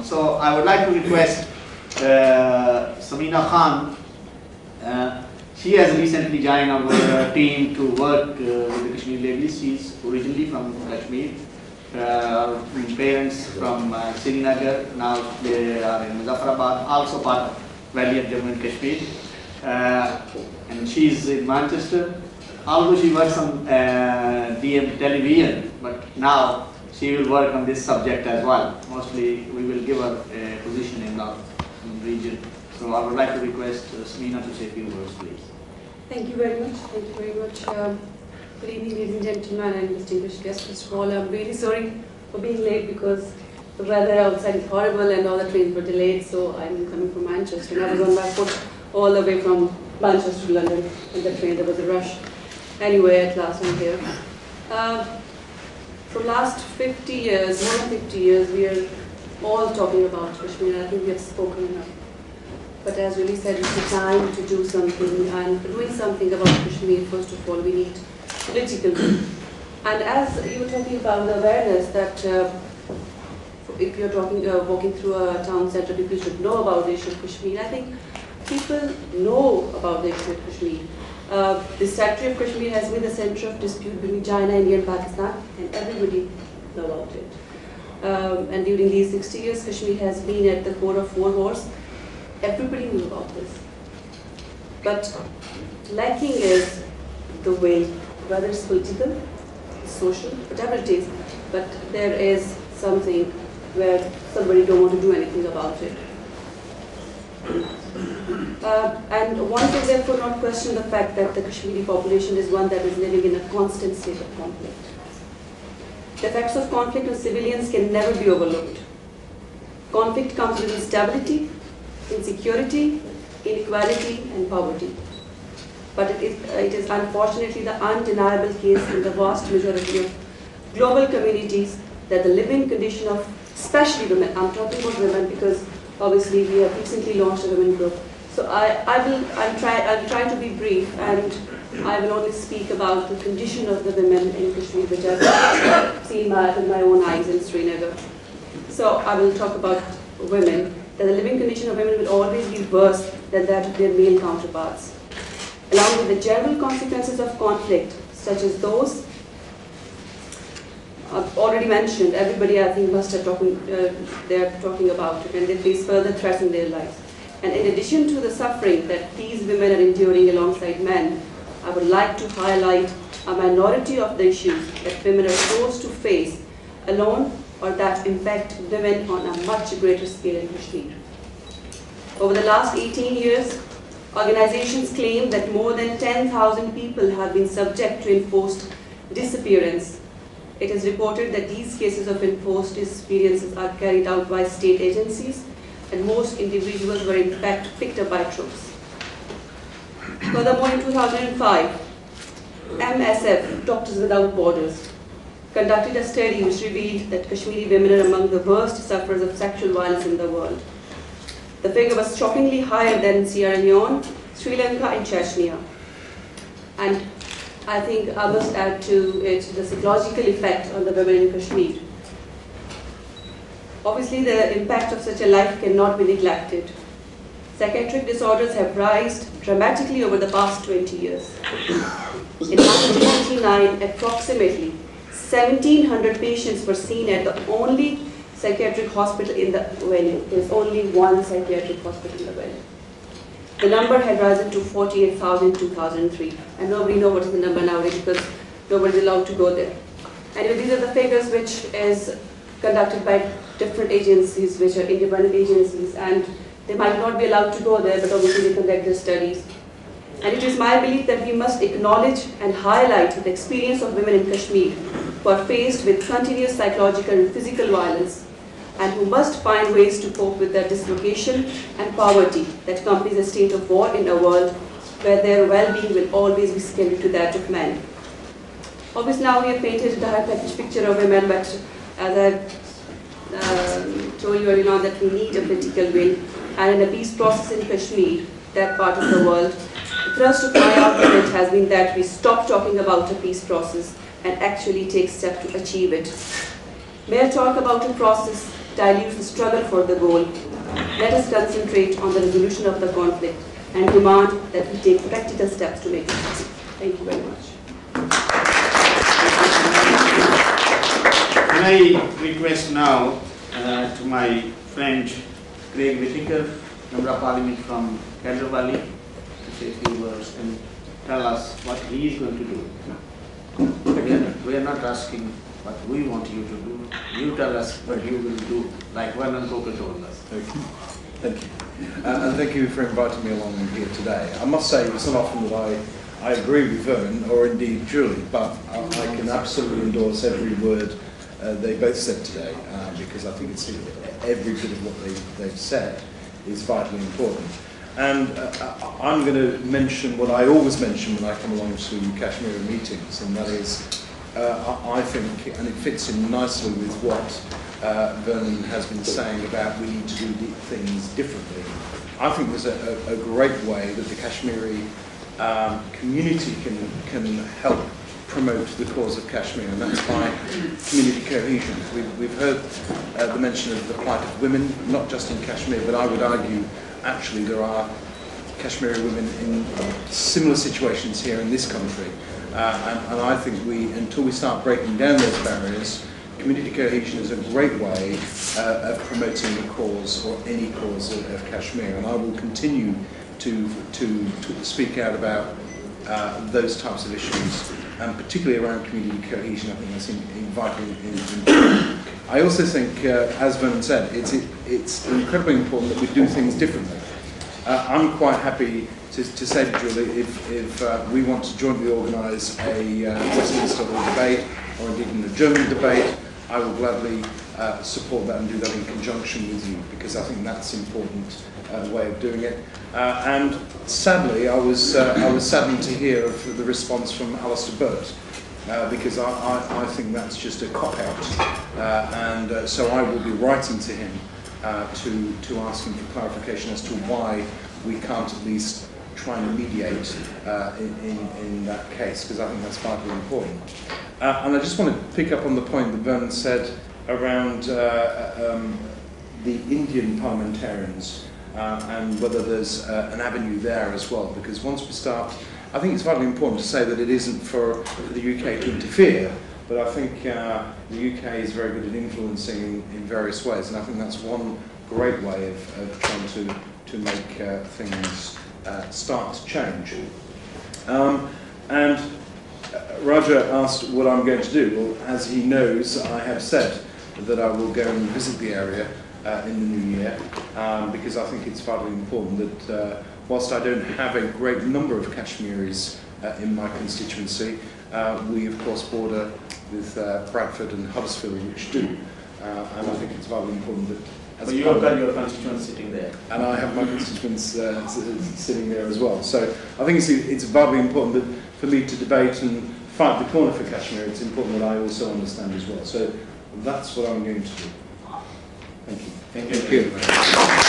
So I would like to request Samina Khan. She has recently joined our team to work with the Kashmir ladies. She's originally from Kashmir. Her parents from Srinagar. Now they are in Muzaffarabad, also part of Valley of Jammu and Kashmir. And she's in Manchester. Although she works on DM television, but now she will work on this subject as well. Mostly we will give her a position in the region. So I would like to request Smina to say a few words, please. Thank you very much. Thank you very much. Good evening, ladies and gentlemen, and distinguished guests. First of all, I'm really sorry for being late because the weather outside is horrible and all the trains were delayed. So I'm coming from Manchester, and I was on my foot all the way from Manchester to London in the train. There was a rush. Anyway, at last I'm here. For last 50 years, more than 50 years, we are all talking about Kashmir. I think we have spoken enough. But as really said, it's the time to do something, and for doing something about Kashmir, first of all, we need political will. And as you were talking about the awareness that if you're walking through a town center, people should know about the issue of Kashmir. I think people know about the issue of Kashmir. This territory of Kashmir has been the center of dispute between China, India and Pakistan, and everybody knows about it. And during these 60 years, Kashmir has been at the core of 4 wars. Everybody knew about this. But lacking is the will, whether it's political, social, whatever it is, but there is something where somebody don't want to do anything about it. And one can therefore not question the fact that the Kashmiri population is one that is living in a constant state of conflict. The effects of conflict on civilians can never be overlooked. Conflict comes with instability, insecurity, inequality and poverty. But it is unfortunately the undeniable case in the vast majority of global communities that the living condition of, especially women, I'm talking about women because obviously we have recently launched a women group. So I'll try to be brief, and I will only speak about the condition of the women in Kashmir, which I've seen with my own eyes in Srinagar. So I will talk about women, that the living condition of women will always be worse than that of their male counterparts. Along with the general consequences of conflict, such as those I've already mentioned, everybody I think must have they're talking about it, and they face further threats in their lives. And in addition to the suffering that these women are enduring alongside men, I would like to highlight a minority of the issues that women are forced to face alone or that impact women on a much greater scale in Kashmir. Over the last 18 years, organizations claim that more than 10,000 people have been subject to enforced disappearance. It is reported that these cases of enforced disappearances are carried out by state agencies, and most individuals were in fact picked up by troops. Furthermore, in 2005, MSF, Doctors Without Borders, conducted a study which revealed that Kashmiri women are among the worst sufferers of sexual violence in the world. The figure was shockingly higher than Sierra Leone, Sri Lanka and Chechnya. And I think I must add to it the psychological effect on the women in Kashmir. Obviously, the impact of such a life cannot be neglected. Psychiatric disorders have risen dramatically over the past 20 years. In 1999, approximately 1,700 patients were seen at the only psychiatric hospital in the valley. There is only one psychiatric hospital in the valley. The number had risen to 48,000 in 2003. And nobody knows what is the number nowadays because nobody is allowed to go there. Anyway, these are the figures which is conducted by different agencies, which are independent agencies, and they might not be allowed to go there, but obviously they conduct their studies. And it is my belief that we must acknowledge and highlight the experience of women in Kashmir who are faced with continuous psychological and physical violence, and who must find ways to cope with their dislocation and poverty that accompanies a state of war in a world where their well-being will always be secondary to that of men. Obviously now we have painted the high-package picture of women, but as I told you earlier on that we need a political will, and in the peace process in Kashmir, that part of the world, the thrust of my argument has been that we stop talking about a peace process and actually take steps to achieve it. May I talk about a process dilutes the struggle for the goal. Let us concentrate on the resolution of the conflict and demand that we take practical steps to make it happen. Thank you very much. Can I request now to my friend Craig Whittaker, Member of Parliament from Calder Valley, to say a few words and tell us what he is going to do. We are not asking what we want you to do. You tell us what you will do, like Vernon Coker told us. Thank you. And thank you for inviting me along here today. I must say it's not often that I agree with Vernon, or indeed Julie, but I can absolutely endorse every word they both said today, because I think it's every bit of what they've said is vitally important. And I'm going to mention what I always mention when I come along to Kashmir meetings, and that is, I think, and it fits in nicely with what Vernon has been saying about we need to do things differently. I think there's a great way that the Kashmiri community can help promote the cause of Kashmir, and that's by community cohesion. We've heard the mention of the plight of women, not just in Kashmir, but I would argue actually there are Kashmiri women in similar situations here in this country, and I think until we start breaking down those barriers, community cohesion is a great way of promoting the cause, or any cause, of Kashmir, and I will continue to speak out about those types of issues, and particularly around community cohesion. I think that's vitally important. I also think, as Vernon said, it's incredibly important that we do things differently. I'm quite happy to say to Julie, if we want to jointly organise a Westminster Hall debate, or indeed in a German debate, I will gladly support that and do that in conjunction with you, because I think that's an important way of doing it. And sadly, I was saddened to hear of the response from Alistair Burt, because I think that's just a cop-out, and so I will be writing to him to ask him for clarification as to why we can't at least try and mediate in that case, because I think that's vitally important. And I just want to pick up on the point that Vernon said around the Indian parliamentarians, and whether there's an avenue there as well, because once we start, I think it's vitally important to say that it isn't for the UK to interfere, but I think the UK is very good at influencing in various ways, and I think that's one great way of trying to make things start to change. And Raja asked what I'm going to do. Well, as he knows, I have said that I will go and visit the area in the new year, because I think it's vitally important that whilst I don't have a great number of Kashmiris in my constituency, we of course border with Bradford and Huddersfield, which do, and I think it's vitally important that. So you have got your constituents sitting there, and I have my constituents sitting there as well. So I think it's vitally important that for me to debate and fight the corner for Kashmir, it's important that I also understand as well. So that's what I'm going to do. Thank you. Thank you.